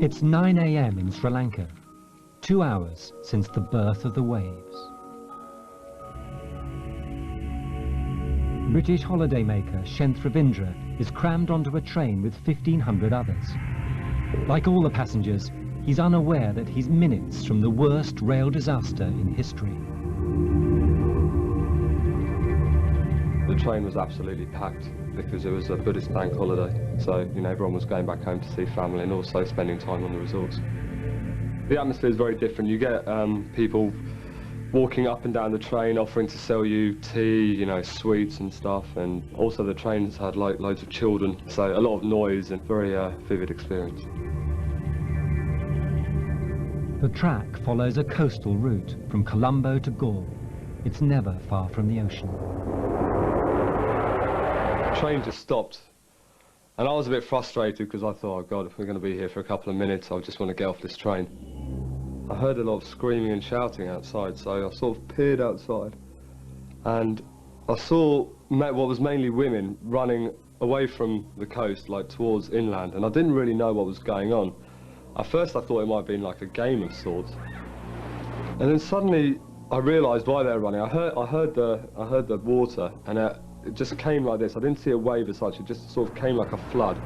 It's 9 a.m. in Sri Lanka, 2 hours since the birth of the waves. British holidaymaker Shenth Ravindra is crammed onto a train with 1,500 others. Like all the passengers, he's unaware that he's minutes from the worst rail disaster in history. The train was absolutely packed because it was a Buddhist bank holiday, so everyone was going back home to see family and also spending time on the resorts. The atmosphere is very different. You get people walking up and down the train offering to sell you tea, sweets and stuff, and also the trains had like loads of children, so a lot of noise and very vivid experience. The track follows a coastal route from Colombo to Galle. It's never far from the ocean. The train just stopped, and I was a bit frustrated because I thought, oh God, if we're going to be here for a couple of minutes, I just want to get off this train. I heard a lot of screaming and shouting outside, so I sort of peered outside, and I saw what was mainly women running away from the coast, like towards inland, and I didn't really know what was going on. At first I thought it might have been like a game of sorts, and then suddenly I realised why they were running. I heard the water, and it just came like this. I didn't see a wave as such, it just sort of came like a flood.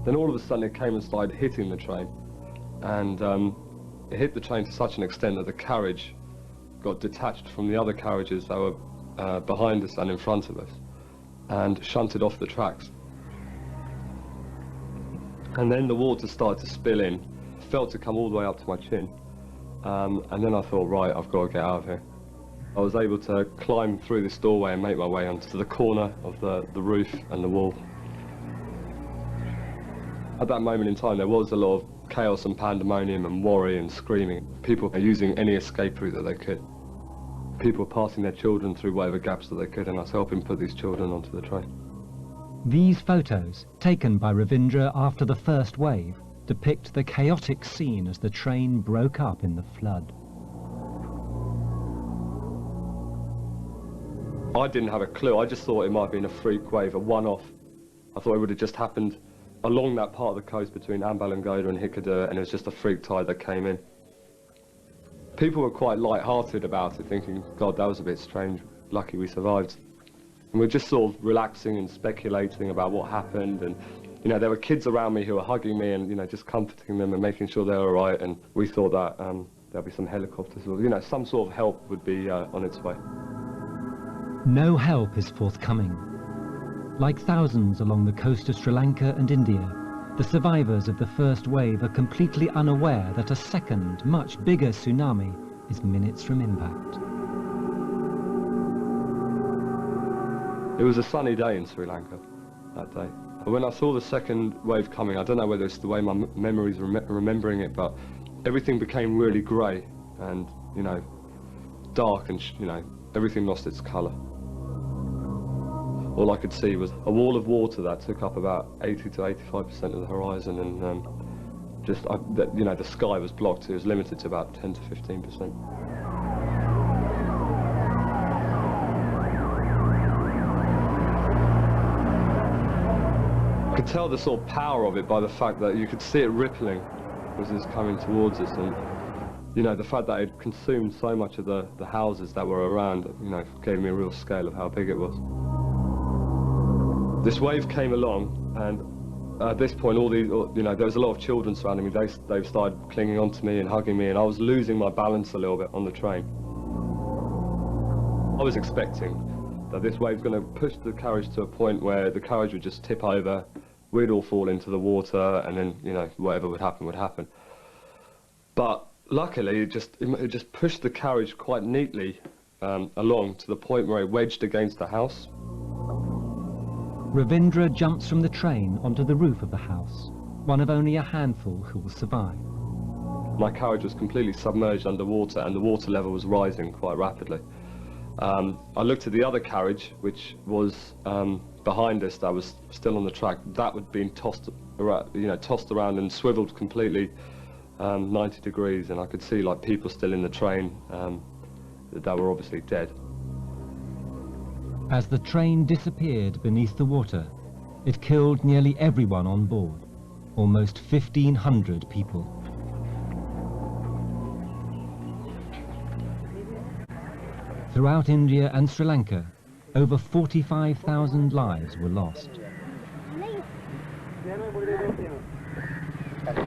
Then all of a sudden it came and started hitting the train, and it hit the train to such an extent that the carriage got detached from the other carriages that were behind us and in front of us, and shunted off the tracks. And then the water started to spill in, felt to come all the way up to my chin, and then I thought, right, I've got to get out of here. I was able to climb through this doorway and make my way onto the corner of the roof and the wall. At that moment in time, there was a lot of chaos and pandemonium and worry and screaming. People were using any escape route that they could. People were passing their children through whatever gaps that they could, and I was helping put these children onto the train. These photos, taken by Ravindra after the first wave, depict the chaotic scene as the train broke up in the flood. I didn't have a clue. I just thought it might have been a freak wave, a one-off. I thought it would have just happened along that part of the coast between Ambalangoda and Hikkadur, and it was just a freak tide that came in. People were quite light-hearted about it, thinking, God, that was a bit strange, lucky we survived. And we're just sort of relaxing and speculating about what happened, and there were kids around me who were hugging me and just comforting them and making sure they were all right, and we thought that there'll be some helicopters, or some sort of help would be on its way. No help is forthcoming. Like thousands along the coast of Sri Lanka and India, the survivors of the first wave are completely unaware that a second, much bigger tsunami is minutes from impact. It was a sunny day in Sri Lanka that day. But when I saw the second wave coming, I don't know whether it's the way my memory's remembering it, but everything became really grey and, dark, and, everything lost its colour. All I could see was a wall of water that took up about 80 to 85% of the horizon, and the sky was blocked. It was limited to about 10 to 15%. I could tell the sort of power of it by the fact that you could see it rippling as it was coming towards us, and the fact that it consumed so much of the houses that were around, gave me a real scale of how big it was. This wave came along, and at this point, there was a lot of children surrounding me. They started clinging onto me and hugging me, and I was losing my balance a little bit on the train. I was expecting that this wave's going to push the carriage to a point where the carriage would just tip over, we'd all fall into the water, and then, whatever would happen would happen. But luckily, it just pushed the carriage quite neatly along to the point where it wedged against a house. Ravindra jumps from the train onto the roof of the house, one of only a handful who will survive. My carriage was completely submerged underwater, and the water level was rising quite rapidly. I looked at the other carriage, which was behind us, that was still on the track. That had been tossed around and swiveled completely 90 degrees, and I could see people still in the train that were obviously dead. As the train disappeared beneath the water, it killed nearly everyone on board. almost 1,500 people. Throughout India and Sri Lanka, over 45,000 lives were lost.